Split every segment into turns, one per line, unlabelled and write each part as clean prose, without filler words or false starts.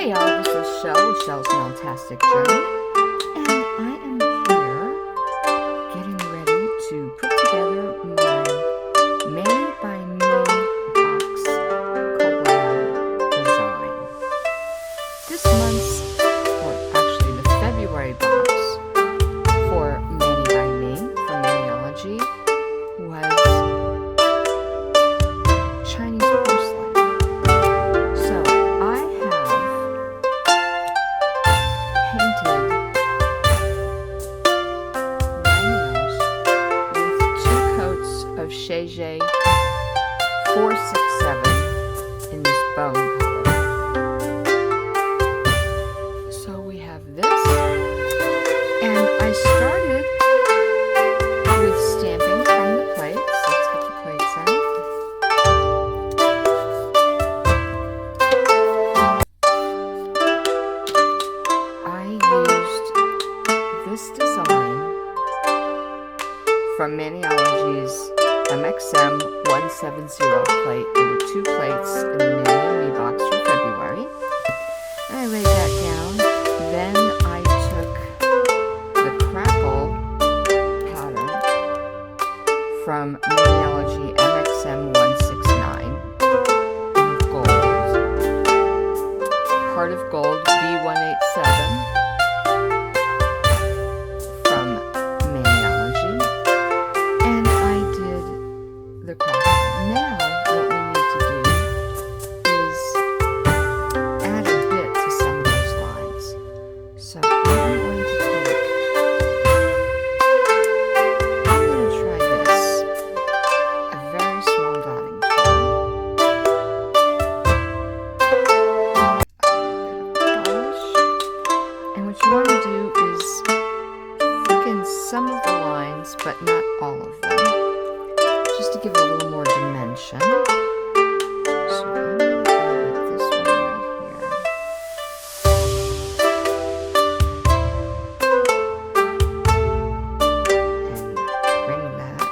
Hey y'all, this is Shell's Fantastic Journey, and I am here getting ready to put together my Mani by Me box collab design. This month's, or actually the February box for Mani by Me from Maniology was Chinese porcelain. So I have painted my nails with 2 coats of Shege 467 in this bone color. So we have this, and I started with stamping from the plates. Let's get the plates out. I used this design from Maniology's MXM 170 plate. There were 2 plates in the Mani box for February. And I laid that down. Then I took the crackle pattern from Maniology MXM 169 in gold. Heart of Gold B187 from Maniology, and I did the crackle. Now what we need to do is add a bit to some of those lines. So I'm going to try this, a very small dotting tool, and what you want to do is thicken some of the lines, but not all of them, just to give it a little more dimension. So I'm going to go with this one right here. And bring that down.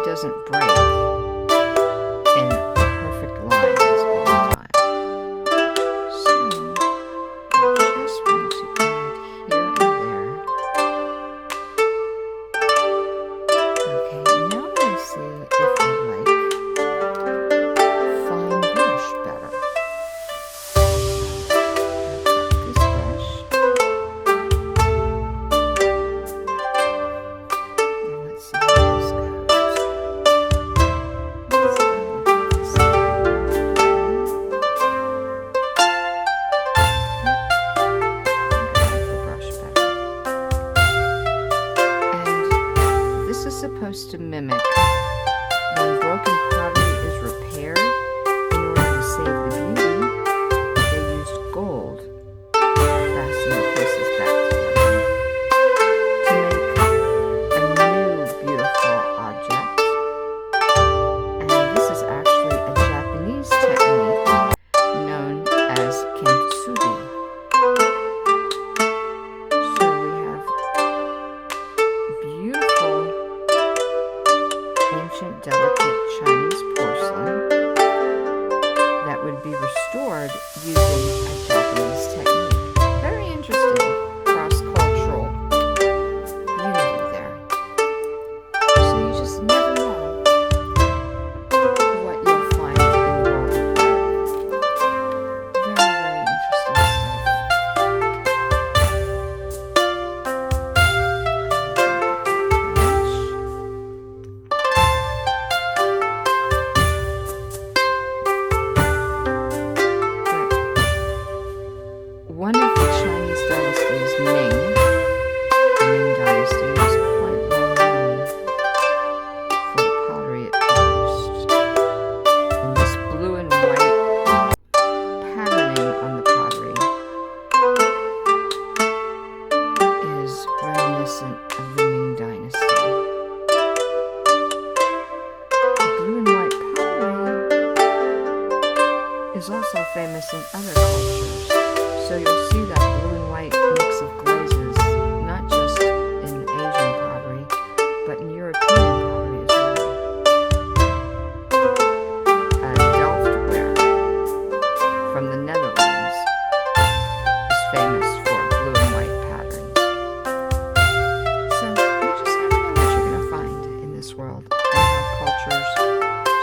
Doesn't break in perfect lines all the time. So I just want to add here and there. Okay, now I'm going to see if I like fine brush better. I've got this brush. And let's see how this goes. Supposed to mimic when broken pottery is repaired. In order to save the beauty, they used gold to fasten the pieces back together to make a new beautiful object. And this is actually a Japanese technique known as Kentsugi. So we have beautiful ancient, delicate Chinese porcelain that would be restored using a Japanese technique. Very interesting cross-cultural unity there. So you just never know what you'll find in the world of art. Very, very interesting stuff. is also famous in other cultures. So you'll see that blue and white mix of glazes, not just in Asian pottery, but in European pottery as well. Delftware from the Netherlands is famous for blue and white patterns. So you just never know what you're going to find in this world and how cultures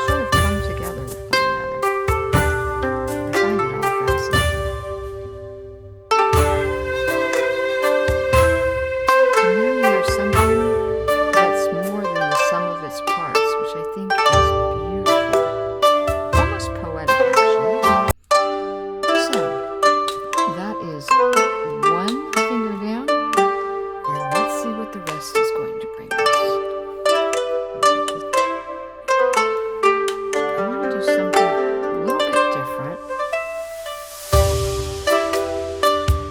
sort of come together with one another. I find it all fascinating. And now you have something that's more than the sum of its parts, which I think is beautiful. Almost poetic, actually. So, that is one finger down, and let's see what the rest is going to bring us. I want to do something a little bit different.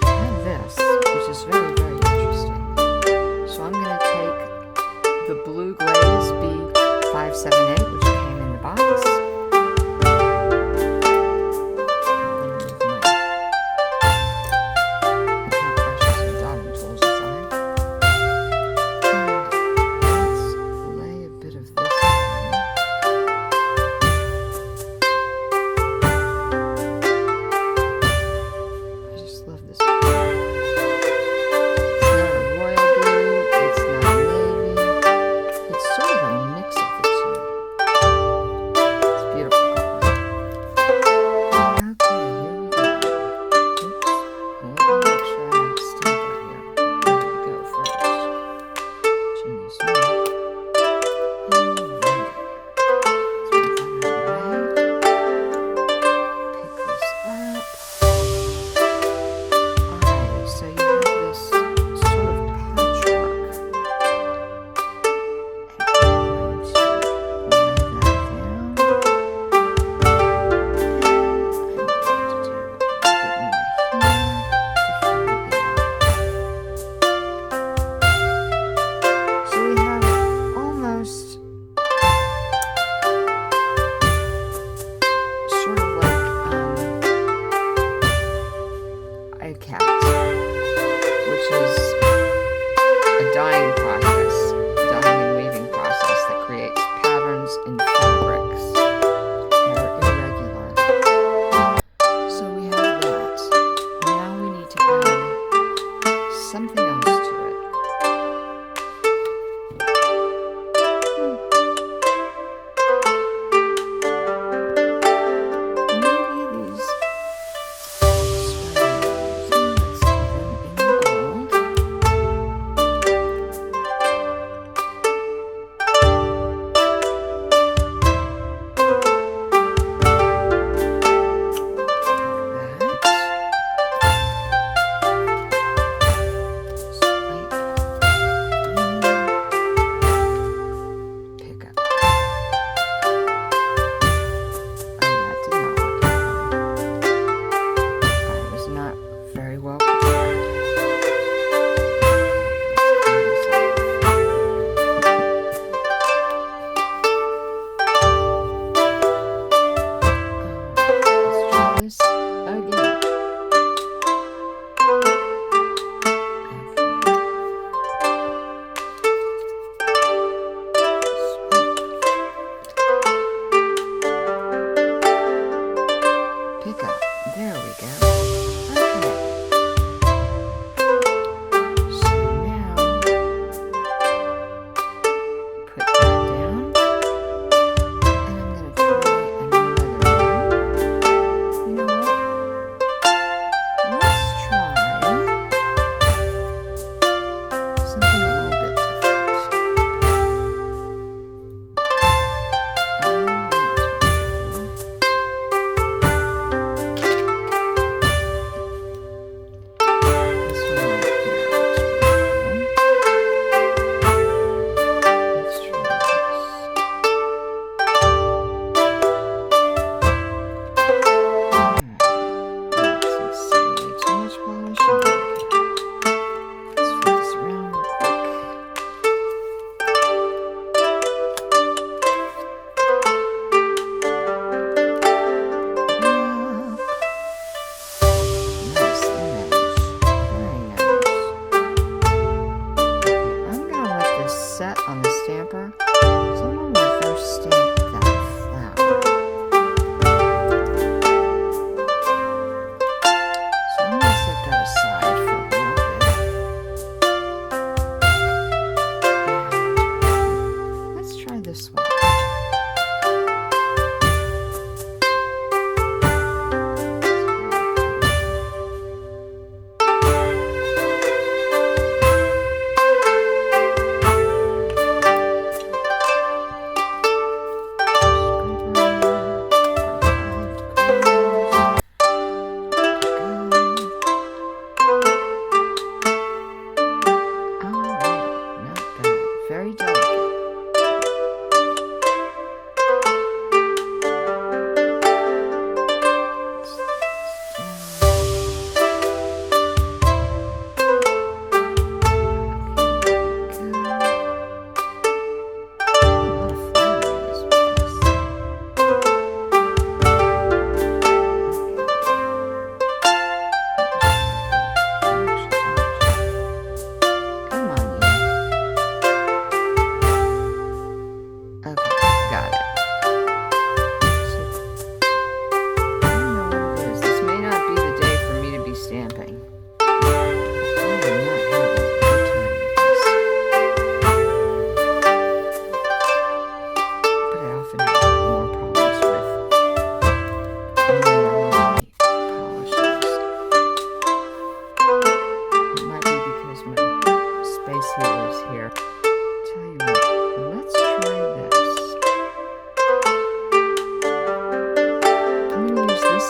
I have this, which is very, very interesting. So I'm going to take the blue glaze B578, which came in the box.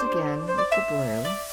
this again with the blue.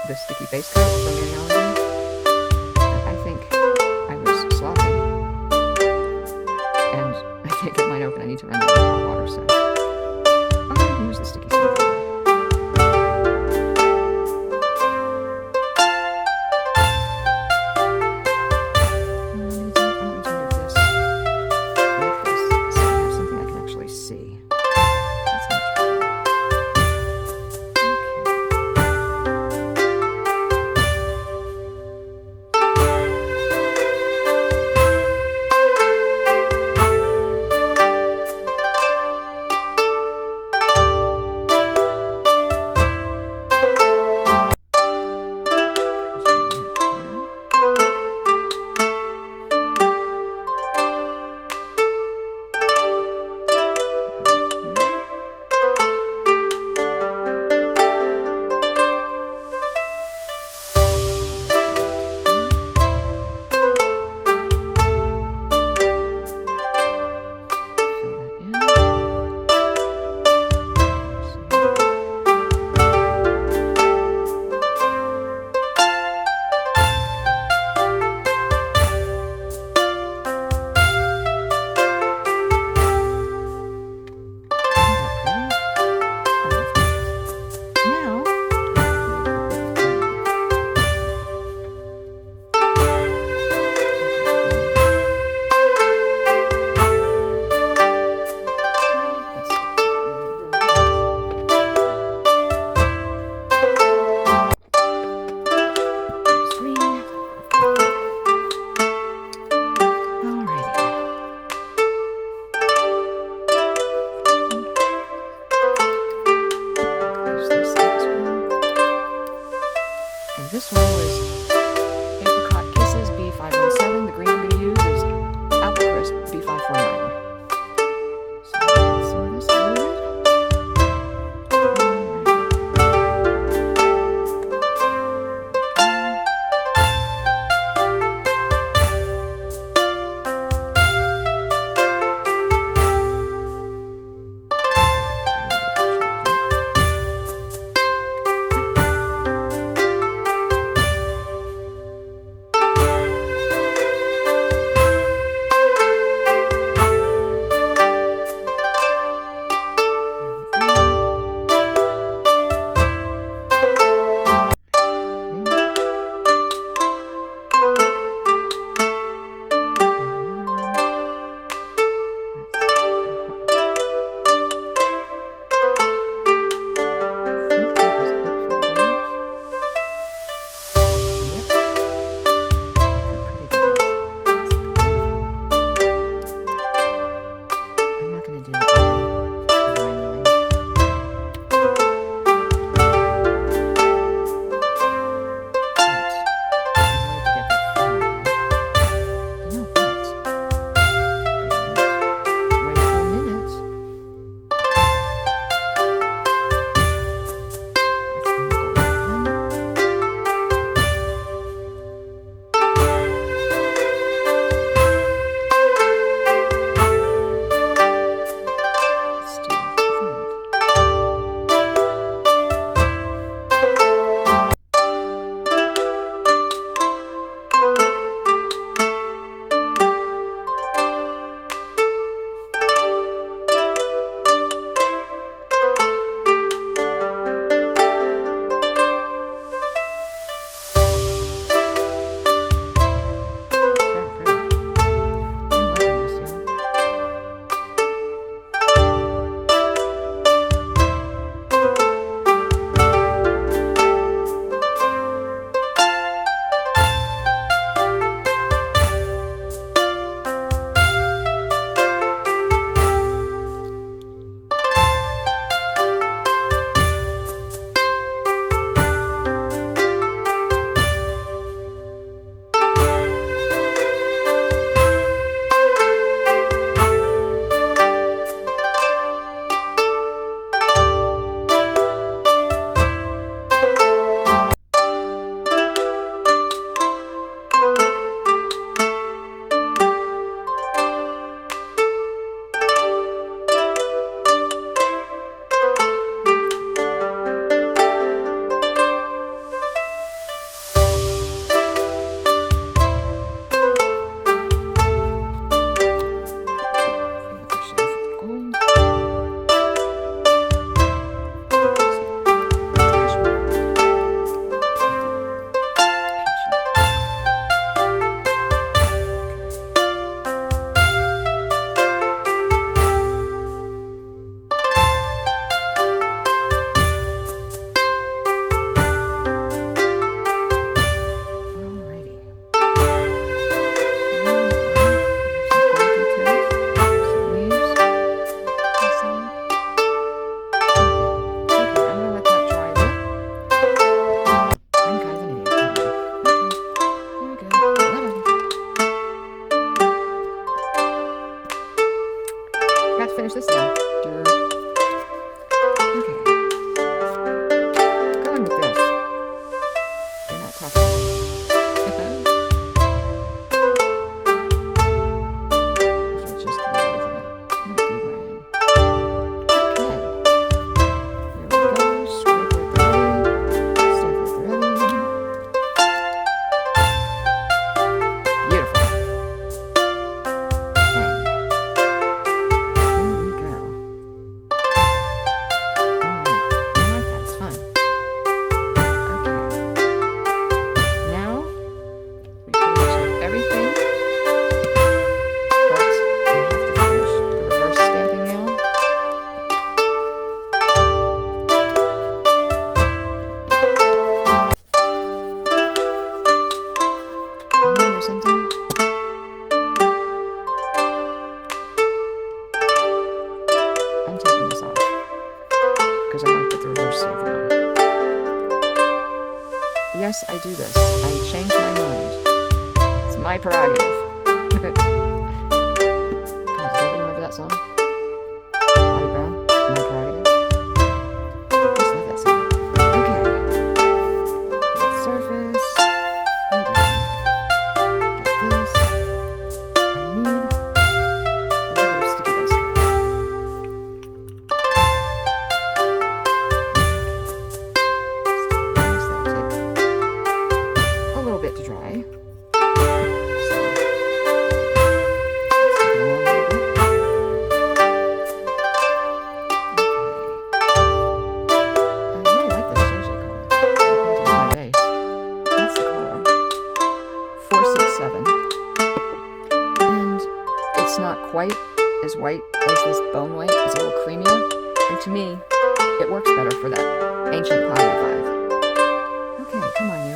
the sticky base coat from Maniology, but I think I was sloppy, and I can't get mine open. I need to run it in hot water, so I'm going to use the sticky stuff. This one was Apricot Kisses B517. The green I'm going to use is Apple Crisp B549. So let's see this loaded. yes, I do this. I change my mind. It's my prerogative. God, does anybody remember that song? Bobby Brown? My prerogative? I just love that song. Okay. Get surface. Get this. I need a little sticky biscuit. A little bit to dry. So, let's take it along a little bit. Okay. I really like this jersey color. I think it's my base. That's the color. 467. And it's not quite as white as this bone white. It's a little creamier. And to me, it works better for that ancient pottery vibe. Okay, come on, you.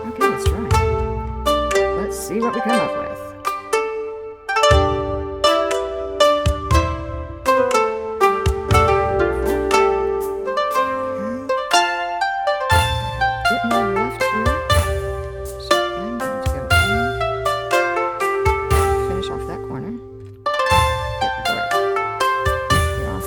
Okay, let's try. Let's see what we come up with. Okay. A bit more left here. So I'm going to go in, finish off that corner. Get off.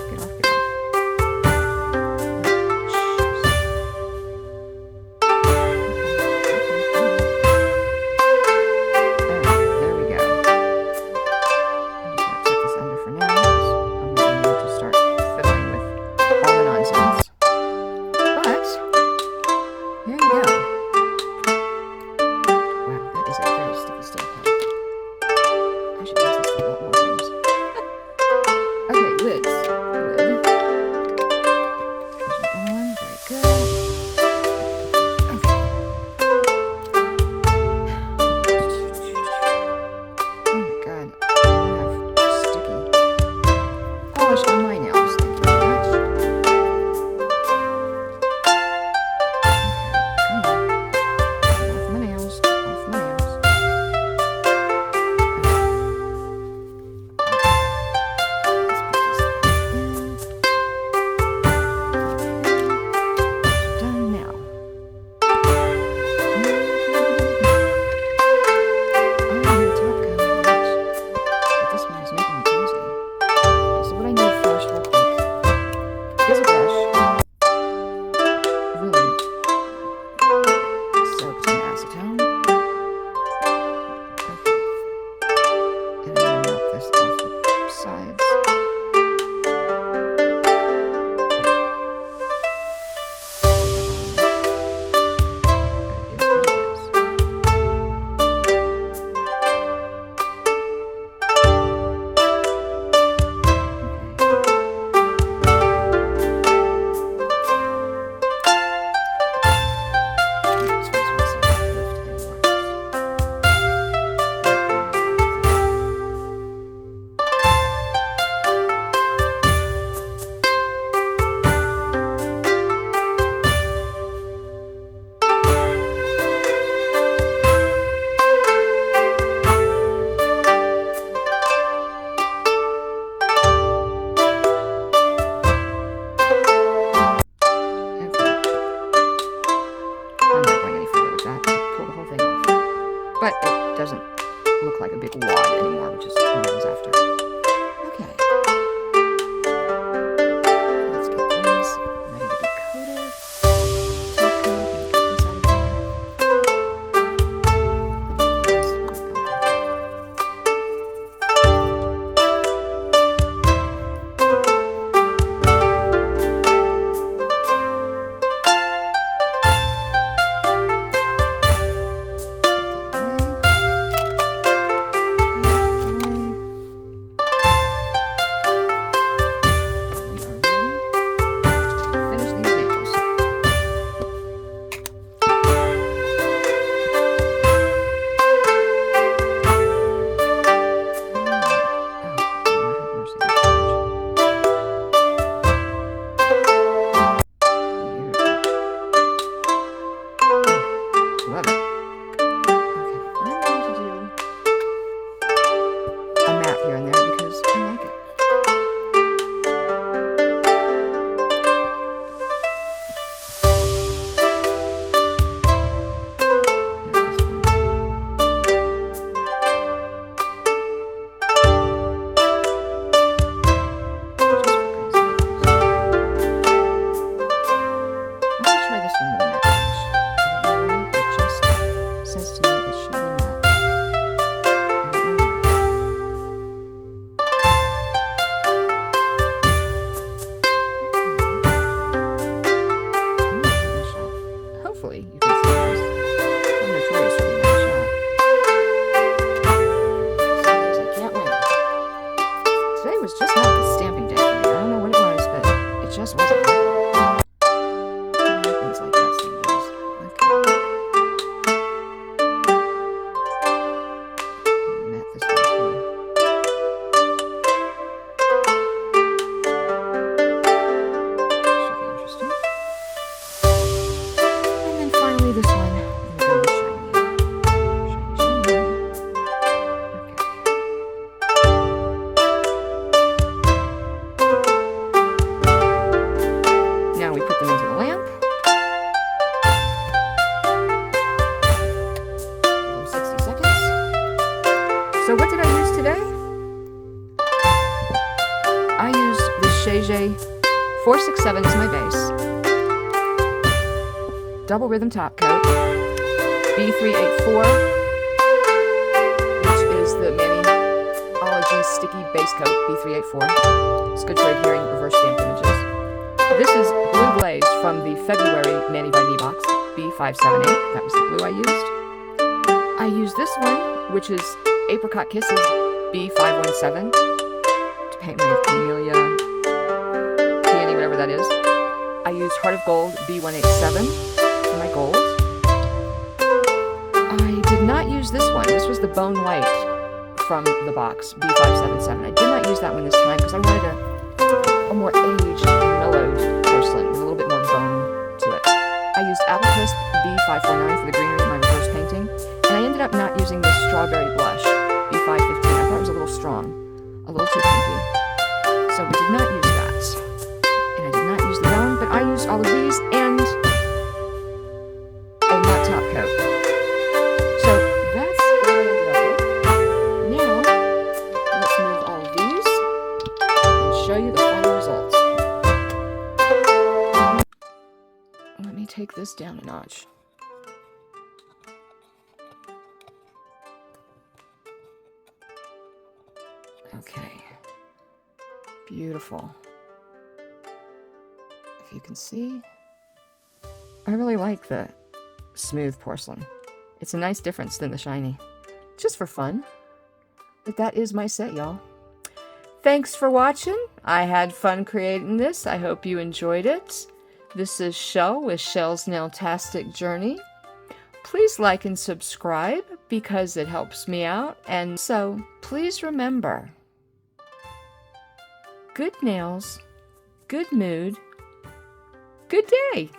double rhythm top coat, B384, which is the Maniology sticky base coat, B384. It's good for adhering reverse stamped images. This is Blue Blaze from the February Mani by Me box, B578. That was the blue I used. I used this one, which is Apricot Kisses, B517, to paint my camellia, peony, whatever that is. I used Heart of Gold, B187, for my gold. I did not use this one. This was the Bone White from the box, B577. I did not use that one this time because I wanted a more aged, mellowed porcelain with a little bit more bone to it. I used Apple Crisp B549 for the greenery in my reverse painting, and I ended up not using the Strawberry Blush B515. I thought it was a little strong, a little too pinky. So we did not use that. And I did not use the bone, but I used all of these and a matte top coat. So that's what I ended up with. Now, let's move all of these and show you the final results. Let me take this down a notch. Okay. Beautiful. If you can see, I really like the smooth porcelain. It's a nice difference than the shiny. Just for fun. But that is my set, y'all. Thanks for watching. I had fun creating this. I hope you enjoyed it. This is Shell with Shell's Nailtastic Journey. Please like and subscribe because it helps me out. And so, please remember, good nails, good mood, good day.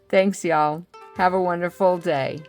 Thanks, y'all. Have a wonderful day.